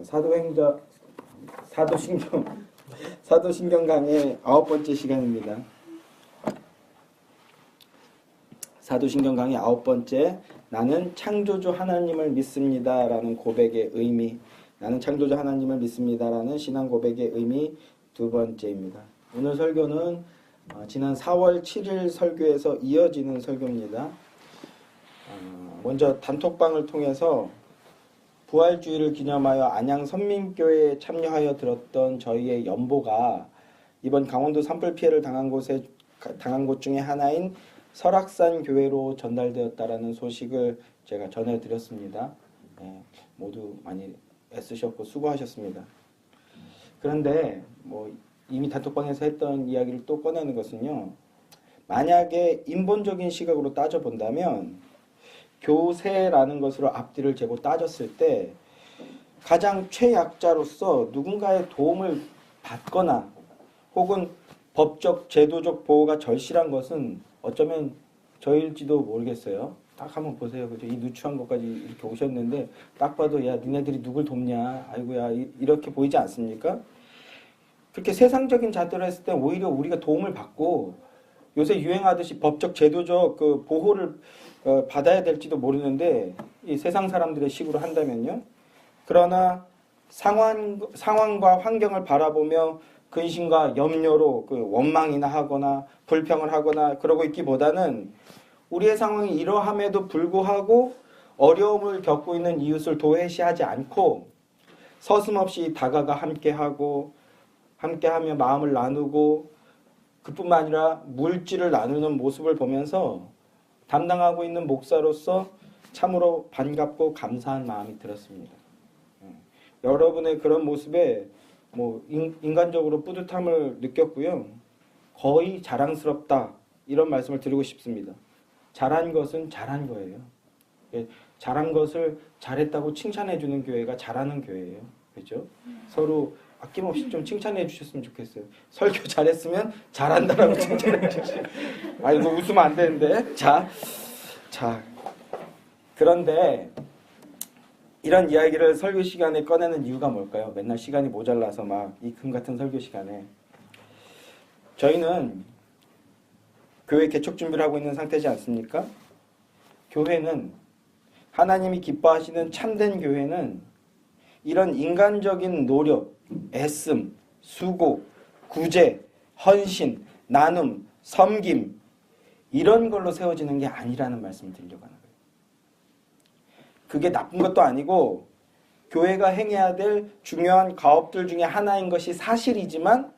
사도신경 강의 9번째 시간입니다. 사도신경 강의 9번째, 나는 창조주 하나님을 믿습니다라는 고백의 의미, 나는 창조주 하나님을 믿습니다라는 신앙 고백의 의미 두 번째입니다. 오늘 설교는 지난 4월 7일 설교에서 이어지는 설교입니다. 먼저 단톡방을 통해서 부활주의를 기념하여 안양 선민교회에 참여하여 들었던 저희의 연보가 이번 강원도 산불 피해를 당한 곳 중에 하나인 설악산 교회로 전달되었다라는 소식을 제가 전해드렸습니다. 네, 모두 많이 애쓰셨고 수고하셨습니다. 그런데 이미 단톡방에서 했던 이야기를 또 꺼내는 것은요, 만약에 인본적인 시각으로 따져본다면 교세라는 것으로 앞뒤를 재고 따졌을 때 가장 최약자로서 누군가의 도움을 받거나 혹은 법적 제도적 보호가 절실한 것은 어쩌면 저일지도 모르겠어요. 딱 한번 보세요. 그죠? 이 누추한 것까지 이렇게 오셨는데 딱 봐도 야 니네들이 누굴 돕냐, 아이고야, 이렇게 보이지 않습니까? 그렇게 세상적인 자들을 했을 때 오히려 우리가 도움을 받고 요새 유행하듯이 법적 제도적 그 보호를 받아야 될지도 모르는데 이 세상 사람들의 식으로 한다면요. 그러나 상황과 환경을 바라보며 근심과 염려로 그 원망이나 하거나 불평을 하거나 그러고 있기보다는 우리의 상황이 이러함에도 불구하고 어려움을 겪고 있는 이웃을 도외시하지 않고 서슴없이 다가가 함께하며 마음을 나누고 그뿐만 아니라 물질을 나누는 모습을 보면서 담당하고 있는 목사로서 참으로 반갑고 감사한 마음이 들었습니다. 여러분의 그런 모습에 인간적으로 뿌듯함을 느꼈고요. 거의 자랑스럽다 이런 말씀을 드리고 싶습니다. 잘한 것은 잘한 거예요. 잘한 것을 잘했다고 칭찬해 주는 교회가 잘하는 교회예요. 그렇죠? 서로 아낌없이 좀 칭찬해 주셨으면 좋겠어요. 설교 잘했으면 잘한다라고 칭찬해 주시죠. 이거 웃으면 안 되는데. 자, 그런데 이런 이야기를 설교 시간에 꺼내는 이유가 뭘까요? 맨날 시간이 모자라서 막 이 금 같은 설교 시간에. 저희는 교회 개척 준비를 하고 있는 상태지 않습니까? 교회는, 하나님이 기뻐하시는 참된 교회는 이런 인간적인 노력, 애씀, 수고, 구제, 헌신, 나눔, 섬김 이런 걸로 세워지는 게 아니라는 말씀을 드리려고 하는 거예요. 그게 나쁜 것도 아니고 교회가 행해야 될 중요한 가업들 중에 하나인 것이 사실이지만,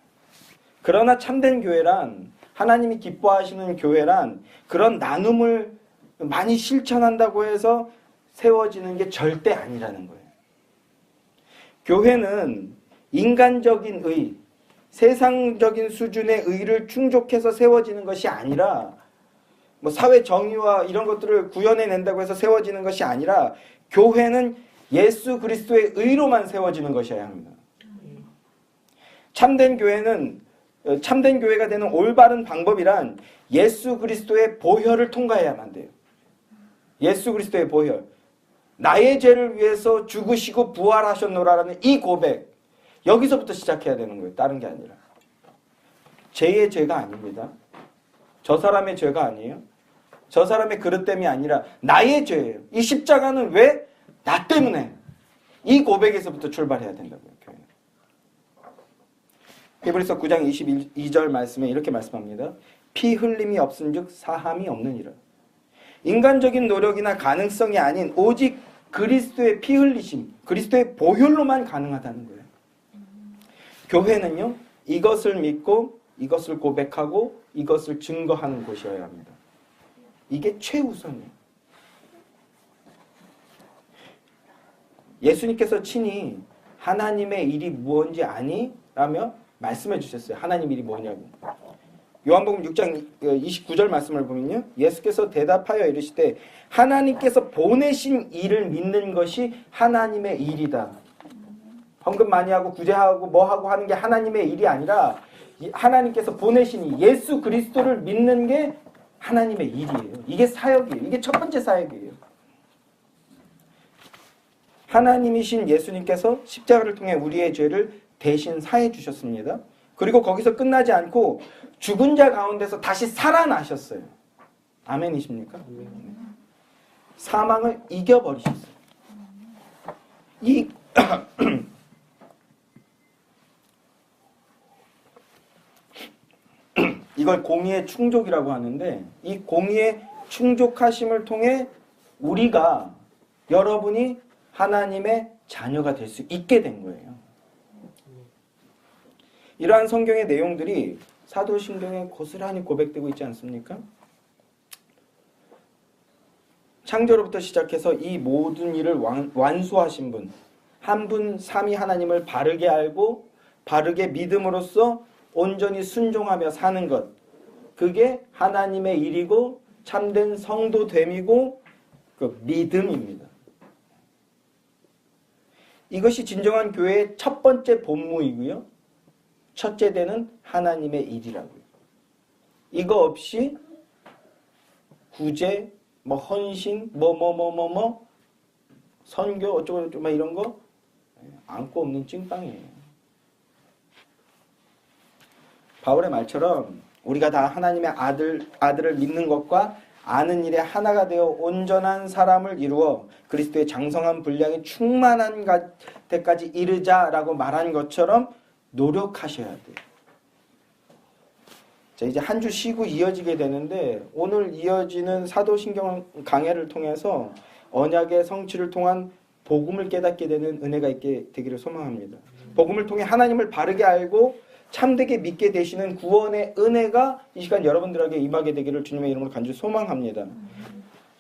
그러나 참된 교회란, 하나님이 기뻐하시는 교회란 그런 나눔을 많이 실천한다고 해서 세워지는 게 절대 아니라는 거예요. 교회는 인간적인 의, 세상적인 수준의 의를 충족해서 세워지는 것이 아니라, 사회 정의와 이런 것들을 구현해낸다고 해서 세워지는 것이 아니라, 교회는 예수 그리스도의 의로만 세워지는 것이어야 합니다. 참된 교회가 되는 올바른 방법이란 예수 그리스도의 보혈을 통과해야만 돼요. 예수 그리스도의 보혈. 나의 죄를 위해서 죽으시고 부활하셨노라라는 이 고백, 여기서부터 시작해야 되는 거예요. 다른 게 아니라. 죄의 죄가 아닙니다. 저 사람의 죄가 아니에요. 저 사람의 그릇됨이 아니라 나의 죄예요. 이 십자가는 왜? 나 때문에. 이 고백에서부터 출발해야 된다고요. 교회는. 히브리서 9장 22절 말씀에 이렇게 말씀합니다. 피 흘림이 없은즉 사함이 없느니라. 인간적인 노력이나 가능성이 아닌 오직 그리스도의 피 흘리심, 그리스도의 보혈로만 가능하다는 거예요. 교회는요, 이것을 믿고 이것을 고백하고 이것을 증거하는 곳이어야 합니다. 이게 최우선이에요. 예수님께서 친히 하나님의 일이 무엇인지 아니? 라며 말씀해 주셨어요. 하나님 일이 뭐냐고. 요한복음 6장 29절 말씀을 보면요, 예수께서 대답하여 이르시되 하나님께서 보내신 일을 믿는 것이 하나님의 일이다. 헌금 많이 하고 구제하고 뭐하고 하는 게 하나님의 일이 아니라 하나님께서 보내신 이 예수 그리스도를 믿는 게 하나님의 일이에요. 이게 사역이에요. 이게 첫 번째 사역이에요. 하나님이신 예수님께서 십자가를 통해 우리의 죄를 대신 사해 주셨습니다. 그리고 거기서 끝나지 않고 죽은 자 가운데서 다시 살아나셨어요. 아멘이십니까? 사망을 이겨버리셨어요. 이걸 공의의 충족이라고 하는데, 이 공의의 충족하심을 통해 우리가, 여러분이 하나님의 자녀가 될 수 있게 된 거예요. 이러한 성경의 내용들이 사도신경에 고스란히 고백되고 있지 않습니까? 창조로부터 시작해서 이 모든 일을 완수하신 분, 한 분 삼위 하나님을 바르게 알고 바르게 믿음으로써 온전히 순종하며 사는 것, 그게 하나님의 일이고 참된 성도됨이고 그 믿음입니다. 이것이 진정한 교회의 첫 번째 본무이고요. 첫째 되는 하나님의 일이라고요. 이거 없이 구제, 헌신, 선교 어쩌고 막 이런 거 안고 없는 찐빵이에요. 바울의 말처럼 우리가 다 하나님의 아들을 믿는 것과 아는 일에 하나가 되어 온전한 사람을 이루어 그리스도의 장성한 분량이 충만한 때까지 이르자라고 말한 것처럼 노력하셔야 돼요. 자, 이제 한 주 쉬고 이어지게 되는데, 오늘 이어지는 사도신경 강해를 통해서 언약의 성취를 통한 복음을 깨닫게 되는 은혜가 있게 되기를 소망합니다. 복음을 통해 하나님을 바르게 알고 참되게 믿게 되시는 구원의 은혜가 이 시간 여러분들에게 임하게 되기를 주님의 이름으로 간절히 소망합니다.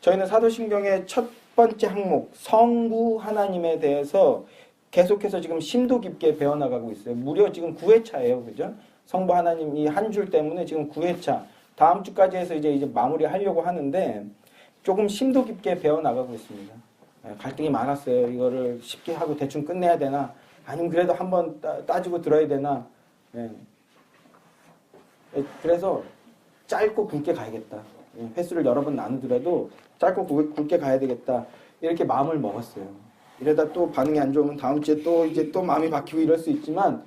저희는 사도신경의 첫 번째 항목 성부 하나님에 대해서 계속해서 지금 심도 깊게 배워나가고 있어요. 무려 지금 9회차예요. 그죠? 성부 하나님 이 한 줄 때문에 지금 9회차. 다음 주까지 해서 이제 마무리하려고 하는데 조금 심도 깊게 배워나가고 있습니다. 갈등이 많았어요. 이거를 쉽게 하고 대충 끝내야 되나? 아니면 그래도 한번 따지고 들어야 되나? 그래서 짧고 굵게 가야겠다. 횟수를 여러 번 나누더라도 짧고 굵게 가야 되겠다. 이렇게 마음을 먹었어요. 이러다 또 반응이 안 좋으면 다음 주에 또 마음이 바뀌고 이럴 수 있지만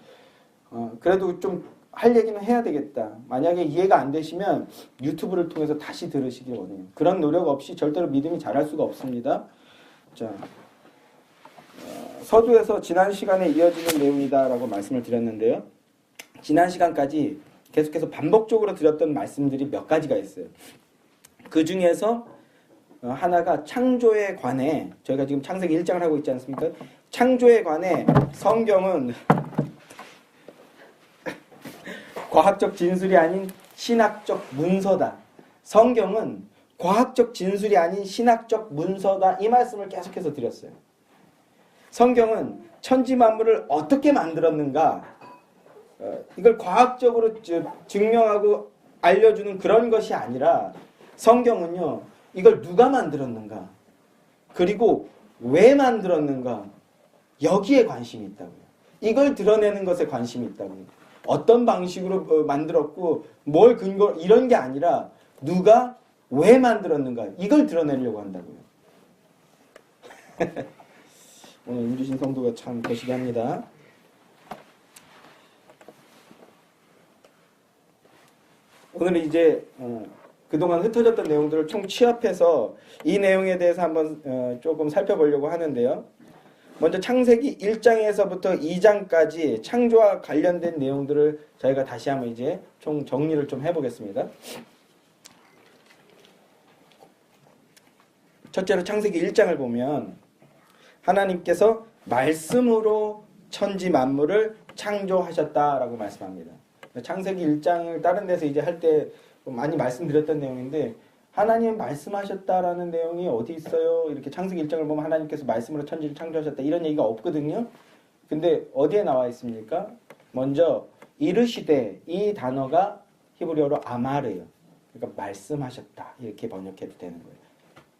그래도 좀 할 얘기는 해야 되겠다. 만약에 이해가 안 되시면 유튜브를 통해서 다시 들으시기 원해요. 그런 노력 없이 절대로 믿음이 자랄 수가 없습니다. 자, 서두에서 지난 시간에 이어지는 내용이다라고 말씀을 드렸는데요. 지난 시간까지 계속해서 반복적으로 드렸던 말씀들이 몇 가지가 있어요. 그 중에서 하나가 창조에 관해, 저희가 지금 창세기 1장을 하고 있지 않습니까? 창조에 관해 성경은 과학적 진술이 아닌 신학적 문서다. 성경은 과학적 진술이 아닌 신학적 문서다. 이 말씀을 계속해서 드렸어요. 성경은 천지 만물을 어떻게 만들었는가, 이걸 과학적으로 증명하고 알려주는 그런 것이 아니라 성경은요, 이걸 누가 만들었는가, 그리고 왜 만들었는가, 여기에 관심이 있다고요. 이걸 드러내는 것에 관심이 있다고요. 어떤 방식으로 만들었고 뭘 근거, 이런 게 아니라 누가 왜 만들었는가, 이걸 드러내려고 한다고요. 오늘 임주신 성도가 참 거시기합니다. 오늘은 이제 그동안 흩어졌던 내용들을 총 취합해서 이 내용에 대해서 한번 조금 살펴보려고 하는데요. 먼저 창세기 1장에서부터 2장까지 창조와 관련된 내용들을 저희가 다시 한번 이제 총 정리를 좀 해보겠습니다. 첫째로 창세기 1장을 보면 하나님께서 말씀으로 천지 만물을 창조하셨다라고 말씀합니다. 창세기 1장을 다른 데서 이제 할 때 많이 말씀드렸던 내용인데, 하나님 말씀하셨다라는 내용이 어디 있어요? 이렇게 창세기 1장을 보면 하나님께서 말씀으로 천지를 창조하셨다, 이런 얘기가 없거든요. 근데 어디에 나와 있습니까? 먼저 이르시되, 이 단어가 히브리어로 아마르예요. 그러니까 말씀하셨다, 이렇게 번역해도 되는 거예요.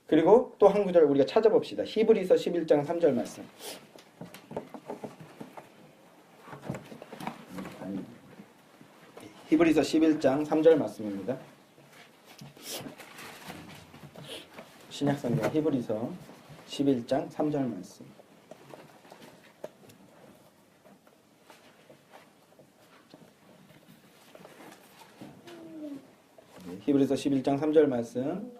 그리고 또 한 구절 우리가 찾아봅시다. 히브리서 11장 3절 말씀. 히브리서 11장 3절 말씀입니다. 신약성경 히브리서 11장 3절 말씀. 히브리서 11장 3절 말씀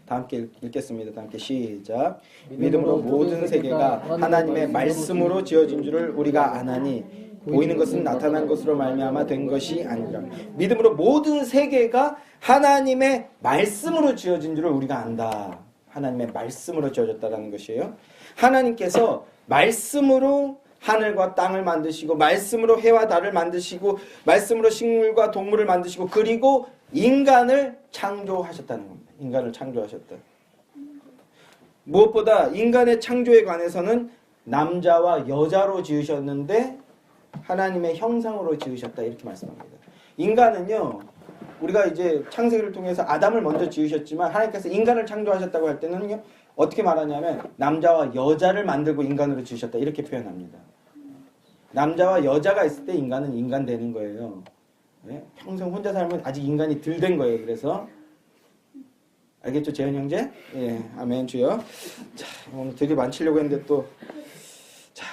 다 함께 읽겠습니다. 다 함께 시작. 믿음으로 모든 세계가 하나님의 말씀으로 지어진 줄을 우리가 아나니 보이는 것은 나타난 것으로 말미암아 된 것이 아니라. 믿음으로 모든 세계가 하나님의 말씀으로 지어진 줄을 우리가 안다. 하나님의 말씀으로 지어졌다는 것이에요. 하나님께서 말씀으로 하늘과 땅을 만드시고 말씀으로 해와 달을 만드시고 말씀으로 식물과 동물을 만드시고 그리고 인간을 창조하셨다는 겁니다. 인간을 창조하셨다. 무엇보다 인간의 창조에 관해서는 남자와 여자로 지으셨는데 하나님의 형상으로 지으셨다 이렇게 말씀합니다. 인간은요, 우리가 이제 창세기를 통해서 아담을 먼저 지으셨지만 하나님께서 인간을 창조하셨다고 할 때는요, 어떻게 말하냐면 남자와 여자를 만들고 인간으로 지으셨다 이렇게 표현합니다. 남자와 여자가 있을 때 인간은 인간 되는 거예요. 네? 평생 혼자 살면 아직 인간이 덜 된 거예요. 그래서 알겠죠, 재현 형제? 예, 아멘 주여. 자, 오늘 되게 많치려고 했는데 또 자,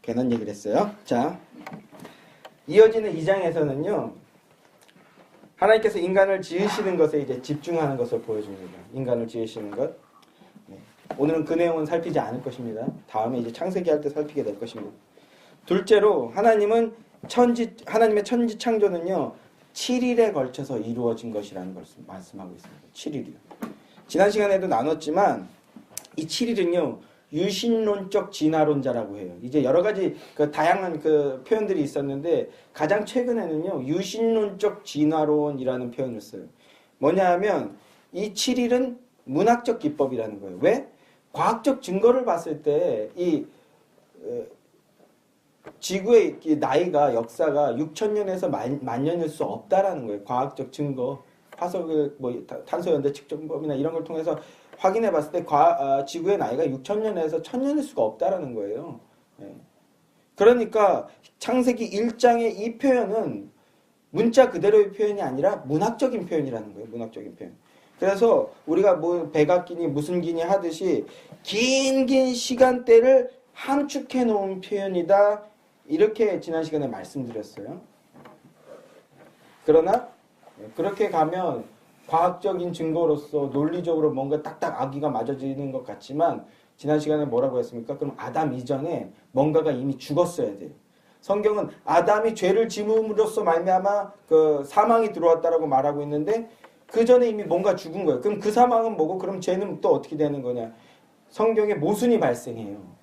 괜한 얘기를 했어요. 자, 이어지는 2장에서는요, 하나님께서 인간을 지으시는 것에 이제 집중하는 것을 보여줍니다. 인간을 지으시는 것. 네. 오늘은 그 내용은 살피지 않을 것입니다. 다음에 이제 창세기 할 때 살피게 될 것입니다. 둘째로 하나님의 천지 창조는요 7일에 걸쳐서 이루어진 것이라는 것을 말씀하고 있습니다. 7일이요. 지난 시간에도 나눴지만 이 7일은요 유신론적 진화론자라고 해요. 이제 여러 가지 그 다양한 그 표현들이 있었는데 가장 최근에는요 유신론적 진화론이라는 표현을 써요. 뭐냐 하면 이 7일은 문학적 기법이라는 거예요. 왜? 과학적 증거를 봤을 때 이 지구의 나이가 역사가 6천년에서 만 년일 수 없다라는 거예요. 과학적 증거, 화석을 탄소 연대 측정법이나 이런 걸 통해서 확인해 봤을 때 지구의 나이가 6천년에서 1000년일 수가 없다라는 거예요. 예. 그러니까 창세기 1장의 이 표현은 문자 그대로의 표현이 아니라 문학적인 표현이라는 거예요. 문학적인 표현. 그래서 우리가 뭐 백악기니 무슨 기니 하듯이 긴 시간대를 함축해 놓은 표현이다. 이렇게 지난 시간에 말씀드렸어요. 그러나 그렇게 가면 과학적인 증거로서 논리적으로 뭔가 딱딱 아기가 맞아지는 것 같지만 지난 시간에 뭐라고 했습니까? 그럼 아담 이전에 뭔가가 이미 죽었어야 돼요. 성경은 아담이 죄를 지음으로써 말미암아 그 사망이 들어왔다라고 말하고 있는데 그 전에 이미 뭔가 죽은 거예요. 그럼 그 사망은 뭐고 그럼 죄는 또 어떻게 되는 거냐? 성경에 모순이 발생해요.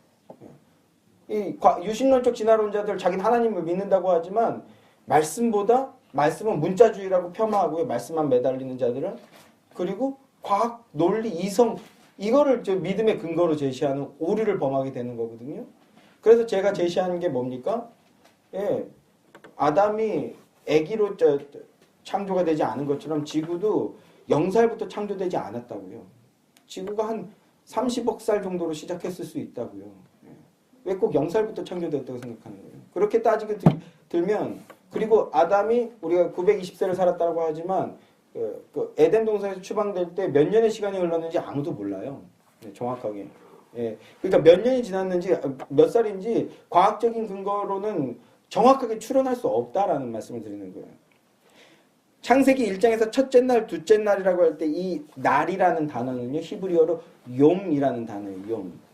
이 유신론적 진화론자들 자기는 하나님을 믿는다고 하지만 말씀은 문자주의라고 폄하하고요. 말씀만 매달리는 자들은 그리고 과학, 논리, 이성 이거를 믿음의 근거로 제시하는 오류를 범하게 되는 거거든요. 그래서 제가 제시하는 게 뭡니까? 예, 아담이 아기로 창조가 되지 않은 것처럼 지구도 0살부터 창조되지 않았다고요. 지구가 한 30억 살 정도로 시작했을 수 있다고요. 왜 꼭 0살부터 창조되었다고 생각하는 거예요? 그렇게 따지게 들면 그리고 아담이 우리가 920세를 살았다고 하지만 그 에덴 동산에서 추방될 때 몇 년의 시간이 흘렀는지 아무도 몰라요. 네, 정확하게. 예, 그러니까 몇 년이 지났는지 몇 살인지 과학적인 근거로는 정확하게 추론할 수 없다라는 말씀을 드리는 거예요. 창세기 1장에서 첫째 날, 둘째 날이라고 할 때 이 날이라는 단어는요 히브리어로 용이라는 단어예요. 용.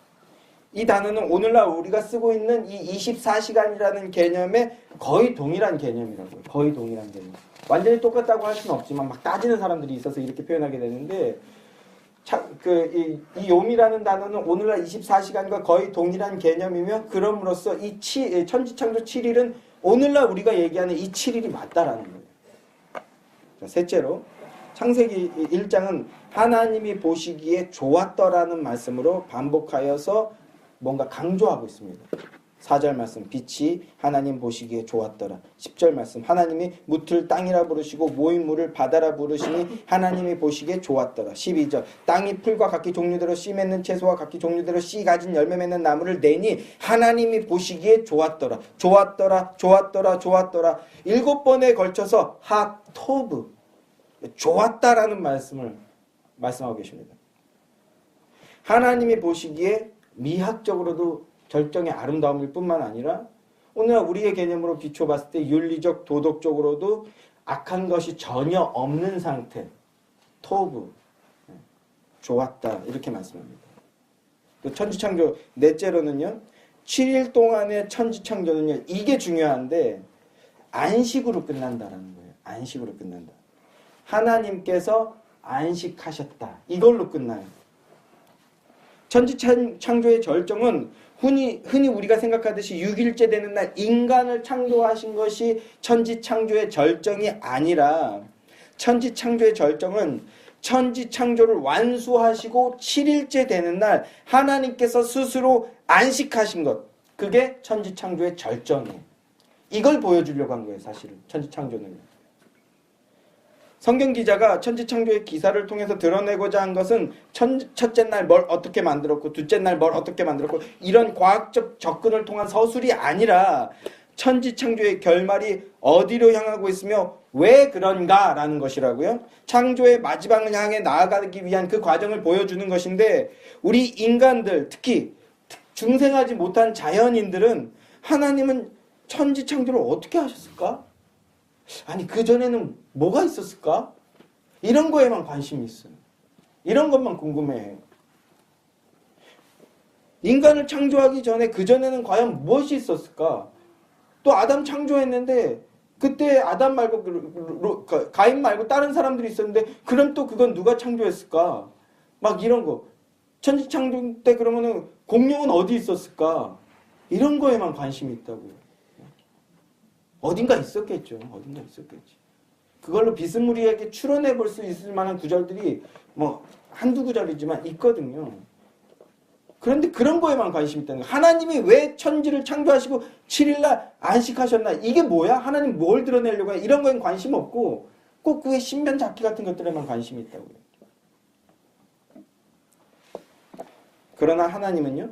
이 단어는 오늘날 우리가 쓰고 있는 이 24시간이라는 개념에 거의 동일한 개념이라고요. 거의 동일한 개념. 완전히 똑같다고 할 수는 없지만 막 따지는 사람들이 있어서 이렇게 표현하게 되는데 이 욤이라는 단어는 오늘날 24시간과 거의 동일한 개념이며 그럼으로써 이 천지창조 7일은 오늘날 우리가 얘기하는 이 7일이 맞다라는 거예요. 자, 셋째로 창세기 1장은 하나님이 보시기에 좋았더라는 말씀으로 반복하여서 뭔가 강조하고 있습니다. 4절 말씀 빛이 하나님 보시기에 좋았더라. 10절 말씀 하나님이 묻을 땅이라 부르시고 모인 물을 바다라 부르시니 하나님이 보시기에 좋았더라. 12절 땅이 풀과 각기 종류대로 씨 맺는 채소와 각기 종류대로 씨 가진 열매 맺는 나무를 내니 하나님이 보시기에 좋았더라. 좋았더라. 좋았더라. 좋았더라. 7번에 걸쳐서 하토브 좋았다라는 말씀하고 계십니다. 하나님이 보시기에 미학적으로도 절정의 아름다움일 뿐만 아니라 오늘날 우리의 개념으로 비춰봤을 때 윤리적, 도덕적으로도 악한 것이 전혀 없는 상태. 토부. 좋았다. 이렇게 말씀합니다. 또 천지창조 넷째로는요. 7일 동안의 천지창조는요. 이게 중요한데 안식으로 끝난다라는 거예요. 안식으로 끝난다. 하나님께서 안식하셨다. 이걸로 끝나요. 천지창조의 절정은 흔히 우리가 생각하듯이 6일째 되는 날 인간을 창조하신 것이 천지창조의 절정이 아니라 천지창조의 절정은 천지창조를 완수하시고 7일째 되는 날 하나님께서 스스로 안식하신 것. 그게 천지창조의 절정이에요. 이걸 보여주려고 한 거예요. 사실은 천지창조는요. 성경 기자가 천지창조의 기사를 통해서 드러내고자 한 것은 첫째 날 뭘 어떻게 만들었고 둘째 날 뭘 어떻게 만들었고 이런 과학적 접근을 통한 서술이 아니라 천지창조의 결말이 어디로 향하고 있으며 왜 그런가라는 것이라고요. 창조의 마지막을 향해 나아가기 위한 그 과정을 보여주는 것인데 우리 인간들 특히 중생하지 못한 자연인들은 하나님은 천지창조를 어떻게 하셨을까? 아니 그전에는 뭐가 있었을까? 이런 거에만 관심이 있어요. 이런 것만 궁금해해요. 인간을 창조하기 전에 그전에는 과연 무엇이 있었을까? 또 아담 창조했는데 그때 아담 말고 가인 말고 다른 사람들이 있었는데 그럼 또 그건 누가 창조했을까? 막 이런 거. 천지창조 때 그러면은 공룡은 어디 있었을까? 이런 거에만 관심이 있다고요. 어딘가 있었겠죠. 어딘가 있었겠지. 그걸로 비스무리하게 추론해 볼 수 있을 만한 구절들이 뭐 한두 구절이지만 있거든요. 그런데 그런 거에만 관심이 있다는 거예요. 하나님이 왜 천지를 창조하시고 7일날 안식하셨나? 이게 뭐야? 하나님 뭘 드러내려고 해? 이런 거엔 관심 없고 꼭 그의 신변 잡기 같은 것들에만 관심이 있다고요. 그러나 하나님은요.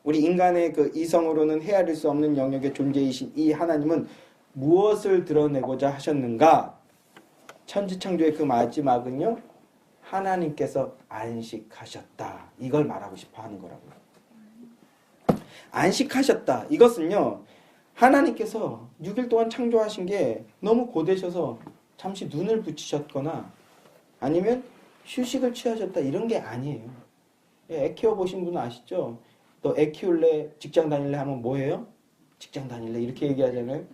우리 인간의 그 이성으로는 헤아릴 수 없는 영역의 존재이신 이 하나님은 무엇을 드러내고자 하셨는가? 천지창조의 그 마지막은요. 하나님께서 안식하셨다. 이걸 말하고 싶어 하는 거라고요. 안식하셨다. 이것은요. 하나님께서 6일 동안 창조하신 게 너무 고되셔서 잠시 눈을 붙이셨거나 아니면 휴식을 취하셨다. 이런 게 아니에요. 애 키워 보신 분은 아시죠? 너 애 키울래? 직장 다닐래? 하면 뭐예요? 직장 다닐래? 이렇게 얘기하잖아요.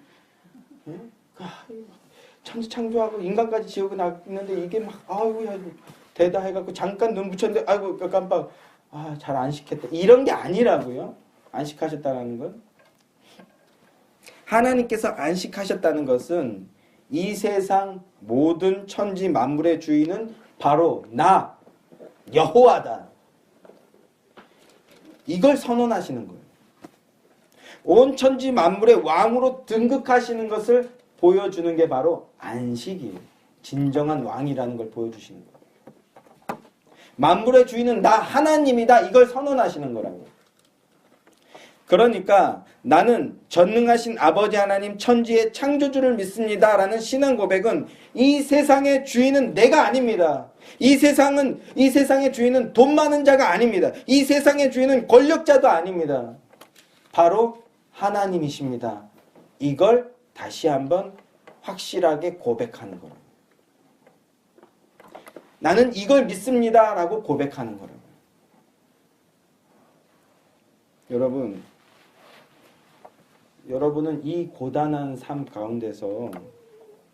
천지 창조하고 인간까지 지옥에 놨는데 이게 막 아우야 대다 해갖고 잠깐 눈 붙였는데 아이고 깜빡 잘 안식했다. 이런 게 아니라고요. 안식하셨다는 건. 하나님께서 안식하셨다는 것은 이 세상 모든 천지 만물의 주인은 바로 나 여호와다. 이걸 선언하시는 거예요. 온 천지 만물의 왕으로 등극하시는 것을 보여주는 게 바로 안식이에요. 진정한 왕이라는 걸 보여주시는 거예요. 만물의 주인은 나 하나님이다. 이걸 선언하시는 거라고요. 그러니까 나는 전능하신 아버지 하나님 천지의 창조주를 믿습니다. 라는 신앙 고백은 이 세상의 주인은 내가 아닙니다. 이 세상의 주인은 돈 많은 자가 아닙니다. 이 세상의 주인은 권력자도 아닙니다. 바로 하나님이십니다. 이걸 다시 한번 확실하게 고백하는 거라고요. 나는 이걸 믿습니다. 라고 고백하는 거라고요. 여러분은 이 고단한 삶 가운데서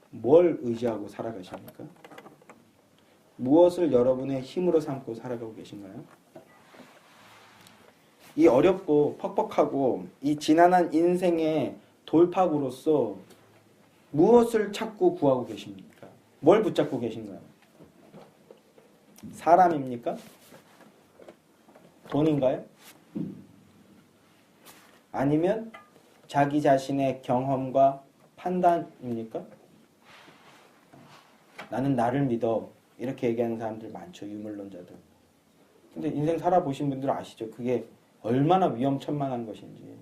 뭘 의지하고 살아가십니까? 무엇을 여러분의 힘으로 삼고 살아가고 계신가요? 이 어렵고 퍽퍽하고 이 지난한 인생의 돌파구로서 무엇을 찾고 구하고 계십니까? 뭘 붙잡고 계신가요? 사람입니까? 돈인가요? 아니면 자기 자신의 경험과 판단입니까? 나는 나를 믿어. 이렇게 얘기하는 사람들 많죠. 유물론자들. 근데 인생 살아보신 분들 아시죠? 그게 얼마나 위험천만한 것인지.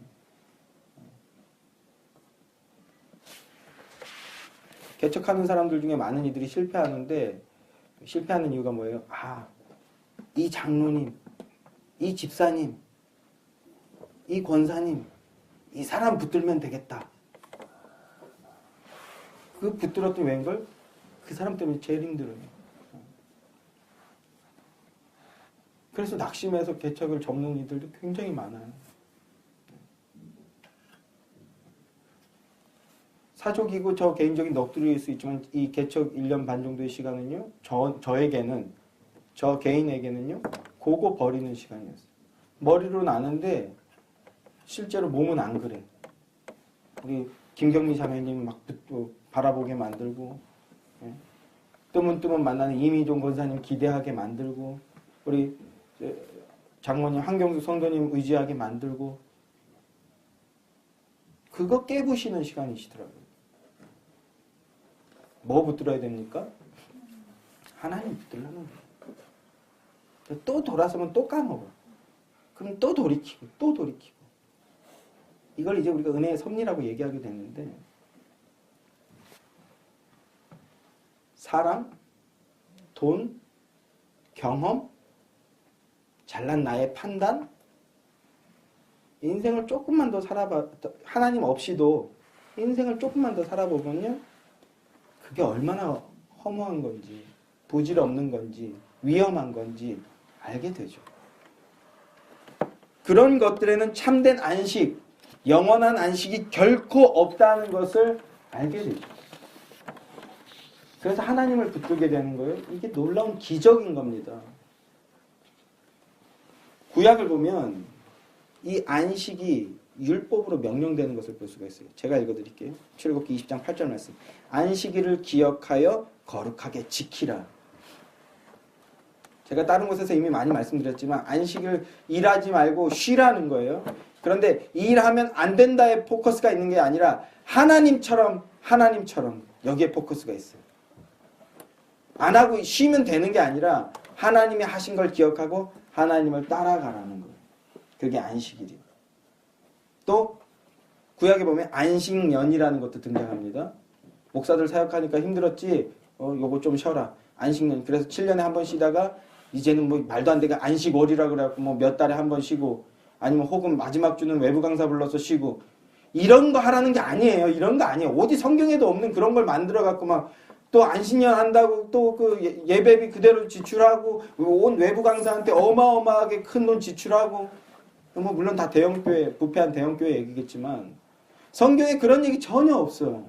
개척하는 사람들 중에 많은 이들이 실패하는데 실패하는 이유가 뭐예요? 이 장로님, 이 집사님, 이 권사님 이 사람 붙들면 되겠다. 그 붙들었던 웬걸? 그 사람 때문에 제일 힘들어요. 그래서 낙심해서 개척을 접는 이들도 굉장히 많아요. 사족이고 저 개인적인 넋두리일 수 있지만 이 개척 1년 반 정도의 시간은요. 저에게는 저 개인에게는요. 그거 버리는 시간이었어요. 머리로는 아는데 실제로 몸은 안 그래. 우리 김경미 자매님 막 바라보게 만들고 뜨문뜨문 만나는 이미종 권사님 기대하게 만들고 우리 장모님 한경수 성도님 의지하게 만들고 그거 깨부시는 시간이시더라고요. 뭐 붙들어야 됩니까? 하나님 붙들라는 거예요. 또 돌아서면 또 까먹어. 그럼 또 돌이키고 또 돌이키고. 이걸 이제 우리가 은혜의 섭리라고 얘기하게 됐는데 사람, 돈, 경험, 잘난 나의 판단 인생을 조금만 더 살아봐 하나님 없이도 인생을 조금만 더 살아보면요 그게 얼마나 허무한 건지 부질없는 건지 위험한 건지 알게 되죠. 그런 것들에는 참된 안식, 영원한 안식이 결코 없다는 것을 알게 되죠. 그래서 하나님을 붙들게 되는 거예요. 이게 놀라운 기적인 겁니다. 구약을 보면 이 안식이 율법으로 명령되는 것을 볼 수가 있어요. 제가 읽어드릴게요. 출애굽기 20장 8절 말씀. 안식일을 기억하여 거룩하게 지키라. 제가 다른 곳에서 이미 많이 말씀드렸지만 안식일 일하지 말고 쉬라는 거예요. 그런데 일하면 안 된다의 포커스가 있는 게 아니라 하나님처럼 여기에 포커스가 있어요. 안 하고 쉬면 되는 게 아니라 하나님이 하신 걸 기억하고 하나님을 따라가라는 거예요. 그게 안식일이에요. 또 구약에 보면 안식년이라는 것도 등장합니다. 목사들 사역하니까 힘들었지? 요거 좀 쉬어라. 안식년. 그래서 7년에 한 번 쉬다가 이제는 뭐 말도 안 되게 안식월이라 그래갖고 뭐 몇 달에 한 번 쉬고 아니면 혹은 마지막 주는 외부 강사 불러서 쉬고 이런 거 하라는 게 아니에요. 이런 거 아니에요. 어디 성경에도 없는 그런 걸 만들어갖고 막 또 안식년 한다고 또 그 예배비 그대로 지출하고 온 외부 강사한테 어마어마하게 큰 돈 지출하고 뭐 물론 다 대형교회, 부패한 대형교회 얘기겠지만 성경에 그런 얘기 전혀 없어요.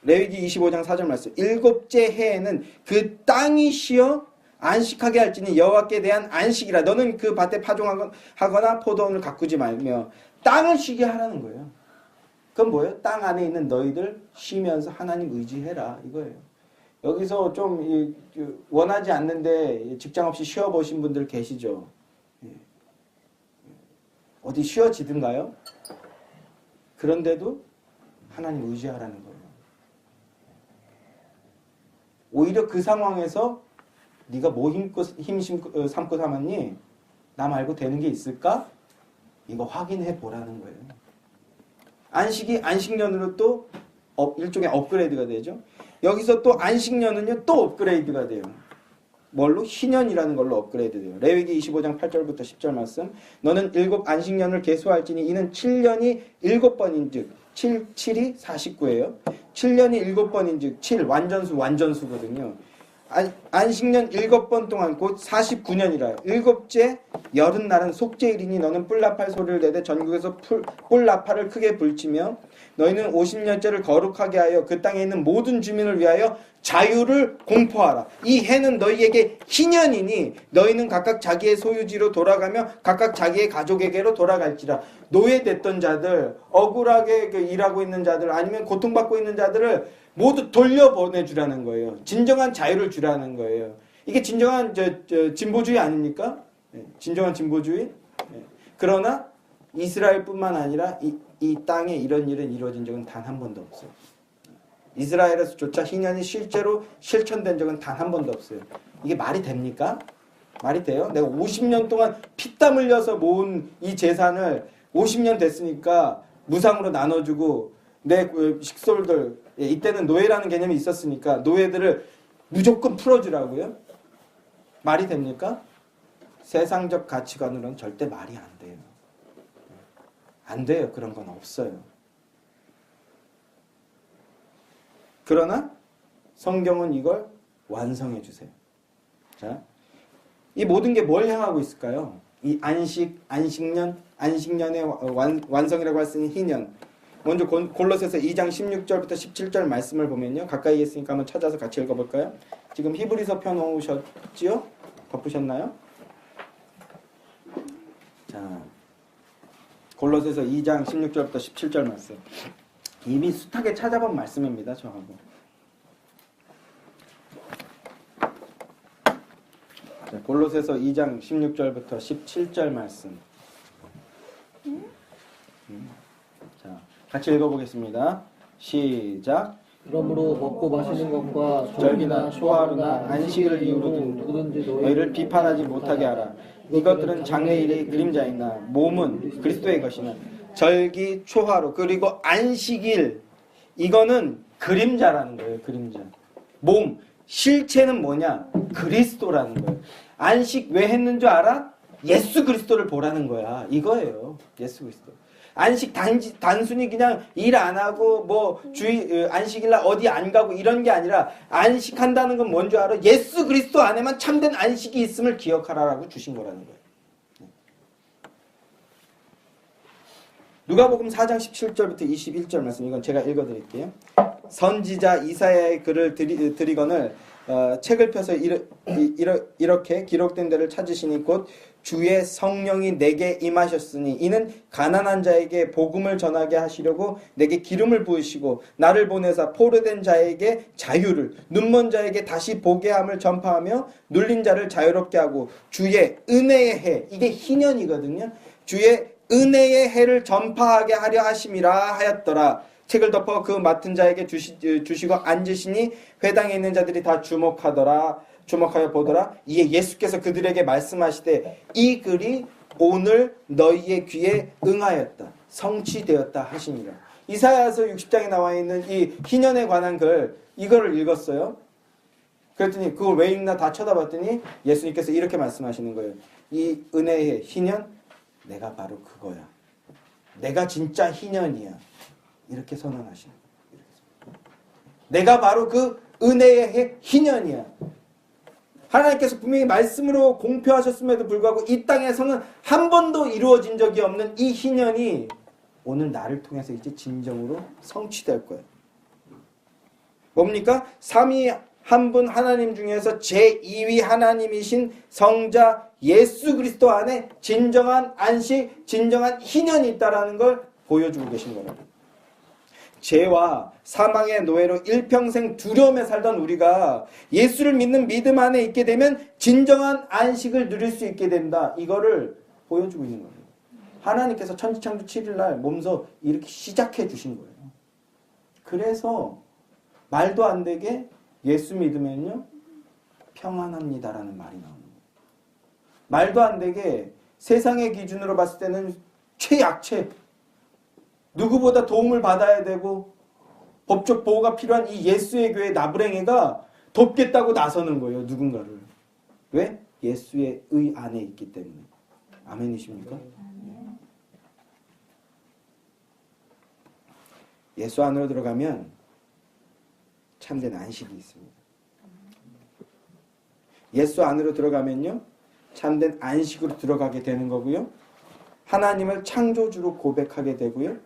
레위기 25장 4절 말씀. 일곱째 해에는 그 땅이 쉬어 안식하게 할지니 여호와께 대한 안식이라. 너는 그 밭에 파종하거나 포도원을 가꾸지 말며 땅을 쉬게 하라는 거예요. 그건 뭐예요? 땅 안에 있는 너희들 쉬면서 하나님 의지해라 이거예요. 여기서 좀 원하지 않는데 직장 없이 쉬어보신 분들 계시죠? 어디 쉬어지든가요? 그런데도 하나님 의지하라는 거예요. 오히려 그 상황에서 네가 뭐 힘 삼고 삼았니? 나 말고 되는 게 있을까? 이거 확인해 보라는 거예요. 안식이 안식년으로 또 일종의 업그레이드가 되죠. 여기서 또 안식년은요 또 업그레이드가 돼요. 뭘로? 희년이라는 걸로 업그레이드 돼요. 레위기 25장 8절부터 10절 말씀. 너는 7 안식년을 계수할지니 이는 7년이 7번인즉 7이 49예요. 7년이 7번인즉 7 완전수거든요. 안식년 7번 동안 곧 49년이라. 일곱째 여름날은 속죄일이니 너는 뿔나팔 소리를 내되 전국에서 뿔나팔을 크게 불치며 너희는 50년째를 거룩하게 하여 그 땅에 있는 모든 주민을 위하여 자유를 공포하라. 이 해는 너희에게 희년이니 너희는 각각 자기의 소유지로 돌아가며 각각 자기의 가족에게로 돌아갈지라. 노예됐던 자들, 억울하게 일하고 있는 자들, 아니면 고통받고 있는 자들을 모두 돌려보내주라는 거예요. 진정한 자유를 주라는 거예요. 이게 진정한 진보주의 아닙니까? 진정한 진보주의? 그러나 이스라엘뿐만 아니라 이 땅에 이런 일은 이루어진 적은 단 한 번도 없어요. 이스라엘에서조차 희년이 실제로 실천된 적은 단 한 번도 없어요. 이게 말이 됩니까? 말이 돼요? 내가 50년 동안 피땀 흘려서 모은 이 재산을 50년 됐으니까 무상으로 나눠주고 내 식솔들, 이때는 노예라는 개념이 있었으니까 노예들을 무조건 풀어주라고요? 말이 됩니까? 세상적 가치관으로는 절대 말이 안 돼요. 안 돼요. 그런 건 없어요. 그러나 성경은 이걸 완성해 주세요. 자, 이 모든 게 뭘 향하고 있을까요? 이 안식년의 완성이라고 할 수 있는 희년. 먼저 골로새서 2장 16절부터 17절 말씀을 보면요. 가까이 있으니까 한번 찾아서 같이 읽어볼까요? 지금 히브리서 펴놓으셨지요? 덮으셨나요? 자, 골로새서 2장 16절부터 17절 말씀. 이미 숱하게 찾아본 말씀입니다. 저하고. 자, 골로새서 2장 16절부터 17절 말씀. 자, 같이 읽어보겠습니다. 시작. 그러므로 먹고 마시는 것과 절기나 초하루나 안식일을 이유로 누구든지 너희를 비판하지 못하게 하라. 이것들은 장래일의 그림자이나 몸은 그리스도의 것이나 절기, 초하루 그리고 안식일 이거는 그림자라는 거예요. 그림자. 몸, 실체는 뭐냐? 그리스도라는 거예요. 안식 왜 했는 줄 알아? 예수 그리스도를 보라는 거야. 이거예요. 예수 그리스도. 안식 단순히 그냥 일 안 하고 뭐 안식일날 어디 안 가고 이런 게 아니라 안식한다는 건 뭔 줄 알아? 예수 그리스도 안에만 참된 안식이 있음을 기억하라라고 주신 거라는 거예요. 누가복음 4장 17절부터 21절 말씀 이건 제가 읽어드릴게요. 선지자 이사야의 글을 드리거늘 책을 펴서 이렇게 기록된 데를 찾으시니 곧 주의 성령이 내게 임하셨으니 이는 가난한 자에게 복음을 전하게 하시려고 내게 기름을 부으시고 나를 보내사 포로된 자에게 자유를 눈먼 자에게 다시 보게 함을 전파하며 눌린 자를 자유롭게 하고 주의 은혜의 해 이게 희년이거든요. 주의 은혜의 해를 전파하게 하려 하심이라 하였더라. 책을 덮어 그 맡은 자에게 주시고 앉으시니 회당에 있는 자들이 다 주목하여 보더라. 이에 예수께서 그들에게 말씀하시되 이 글이 오늘 너희의 귀에 응하였다. 성취되었다 하시니라. 이사야서 60장에 나와 있는 이 희년에 관한 글 이거를 읽었어요. 그랬더니 그걸 왜 읽나 다 쳐다봤더니 예수님께서 이렇게 말씀하시는 거예요. 이 은혜의 희년 내가 바로 그거야. 내가 진짜 희년이야. 이렇게 선언하시는 거예요. 내가 바로 그 은혜의 희년이야. 하나님께서 분명히 말씀으로 공표하셨음에도 불구하고 이 땅에서는 한 번도 이루어진 적이 없는 이 희년이 오늘 나를 통해서 이제 진정으로 성취될 거예요. 뭡니까? 삼위 한 분 하나님 중에서 제2위 하나님이신 성자 예수 그리스도 안에 진정한 안식, 진정한 희년이 있다라는 걸 보여주고 계신 거예요. 죄와 사망의 노예로 일평생 두려움에 살던 우리가 예수를 믿는 믿음 안에 있게 되면 진정한 안식을 누릴 수 있게 된다. 이거를 보여주고 있는 거예요. 하나님께서 천지창조 7일날 몸소 이렇게 시작해 주신 거예요. 그래서 말도 안 되게 예수 믿으면요 평안합니다라는 말이 나오는 거예요. 말도 안 되게 세상의 기준으로 봤을 때는 최약체 누구보다 도움을 받아야 되고 법적 보호가 필요한 이 예수의 교회 나부랭이가 돕겠다고 나서는 거예요. 누군가를. 왜? 예수의 의 안에 있기 때문에. 아멘이십니까? 예수 안으로 들어가면 참된 안식이 있습니다. 예수 안으로 들어가면요 참된 안식으로 들어가게 되는 거고요. 하나님을 창조주로 고백하게 되고요.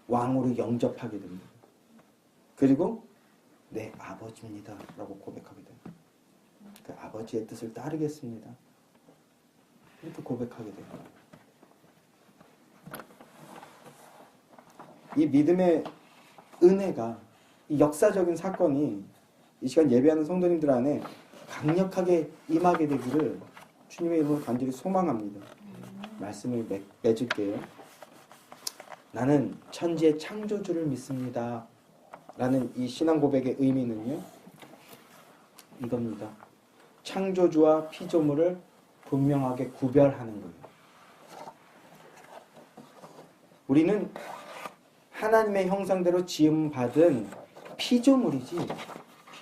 왕으로 영접하게 됩니다. 그리고 내 아버지입니다 라고 고백하게 됩니다. 그 아버지의 뜻을 따르겠습니다. 이렇게 고백하게 됩니다. 이 믿음의 은혜가 이 역사적인 사건이 이 시간 예배하는 성도님들 안에 강력하게 임하게 되기를 주님의 이름으로 간절히 소망합니다. 말씀을 맺을게요. 나는 천지의 창조주를 믿습니다. 라는 이 신앙 고백의 의미는요. 이겁니다. 창조주와 피조물을 분명하게 구별하는 거예요. 우리는 하나님의 형상대로 지음받은 피조물이지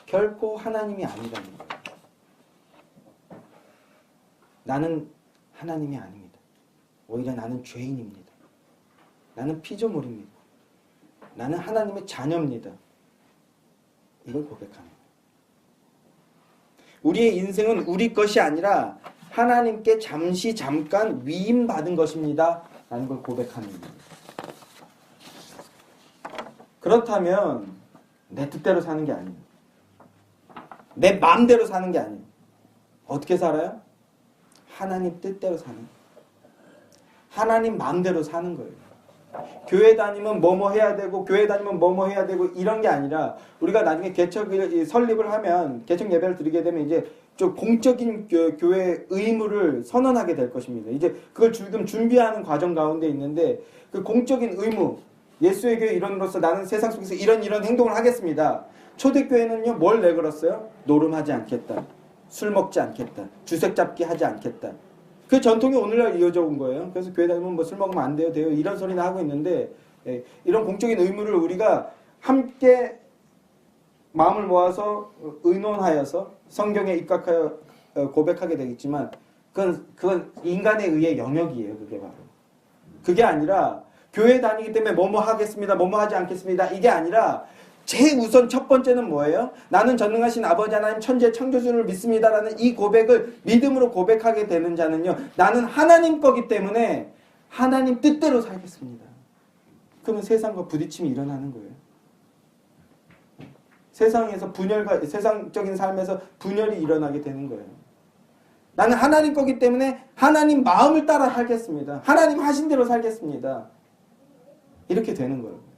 결코 하나님이 아니라는 거예요. 나는 하나님이 아닙니다. 오히려 나는 죄인입니다. 나는 피조물입니다. 나는 하나님의 자녀입니다. 이걸 고백하는 거예요. 우리의 인생은 우리 것이 아니라 하나님께 잠깐 위임받은 것입니다. 라는 걸 고백하는 거예요. 그렇다면 내 뜻대로 사는 게 아니에요. 내 마음대로 사는 게 아니에요. 어떻게 살아요? 하나님 뜻대로 사는 거예요. 하나님 마음대로 사는 거예요. 교회 다니면 뭐뭐 해야 되고 교회 다니면 뭐뭐 해야 되고 이런 게 아니라 우리가 나중에 개척을 설립을 하면 개척 예배를 드리게 되면 이제 좀 공적인 교회 의무를 선언하게 될 것입니다. 이제 그걸 지금 준비하는 과정 가운데 있는데 그 공적인 의무 예수의 교회 일원으로서 나는 세상 속에서 이런 행동을 하겠습니다. 초대교회는요 뭘 내걸었어요? 노름하지 않겠다. 술 먹지 않겠다. 주색 잡기 하지 않겠다. 그 전통이 오늘날 이어져 온 거예요. 그래서 교회 다니면 뭐 술 먹으면 안 돼요, 이런 소리나 하고 있는데 이런 공적인 의무를 우리가 함께 마음을 모아서 의논하여서 성경에 입각하여 고백하게 되겠지만 그건 인간에 의해 영역이에요. 그게 바로. 그게 아니라 교회 다니기 때문에 뭐뭐 하겠습니다, 뭐뭐 하지 않겠습니다. 이게 아니라 제우선 첫 번째는 뭐예요? 나는 전능하신 아버지 하나님 천재 창조주를 믿습니다라는 이 고백을 믿음으로 고백하게 되는 자는요. 나는 하나님 거기 때문에 하나님 뜻대로 살겠습니다. 그러면 세상과 부딪힘이 일어나는 거예요. 세상에서 세상적인 삶에서 분열이 일어나게 되는 거예요. 나는 하나님 거기 때문에 하나님 마음을 따라 살겠습니다. 하나님 하신 대로 살겠습니다. 이렇게 되는 거예요.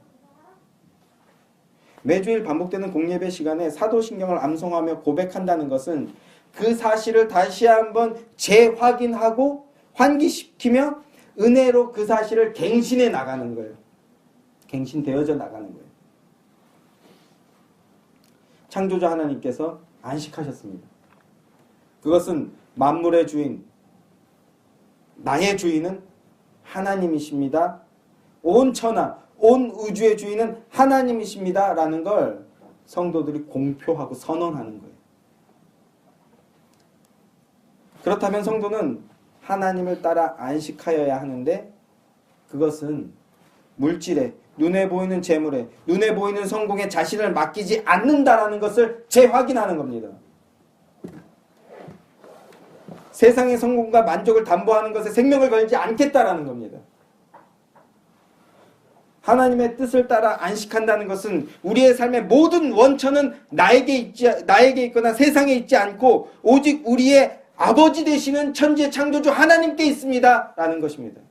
매주일 반복되는 공예배 시간에 사도신경을 암송하며 고백한다는 것은 그 사실을 다시 한번 재확인하고 환기시키며 은혜로 그 사실을 갱신해 나가는 거예요. 갱신되어져 나가는 거예요. 창조주 하나님께서 안식하셨습니다. 그것은 만물의 주인, 나의 주인은 하나님이십니다. 온 천하, 온 우주의 주인은 하나님이십니다. 라는 걸 성도들이 공표하고 선언하는 거예요. 그렇다면 성도는 하나님을 따라 안식하여야 하는데 그것은 물질에, 눈에 보이는 재물에, 눈에 보이는 성공에 자신을 맡기지 않는다라는 것을 재확인하는 겁니다. 세상의 성공과 만족을 담보하는 것에 생명을 걸지 않겠다라는 겁니다. 하나님의 뜻을 따라 안식한다는 것은 우리의 삶의 모든 원천은 나에게 있거나 세상에 있지 않고 오직 우리의 아버지 되시는 천지의 창조주 하나님께 있습니다. 라는 것입니다.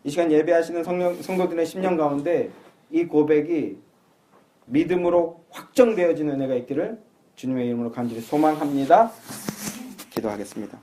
이 시간 예배하시는 성도들의 심령 가운데 이 고백이 믿음으로 확정되어지는 은혜가 있기를 주님의 이름으로 간절히 소망합니다. 기도하겠습니다.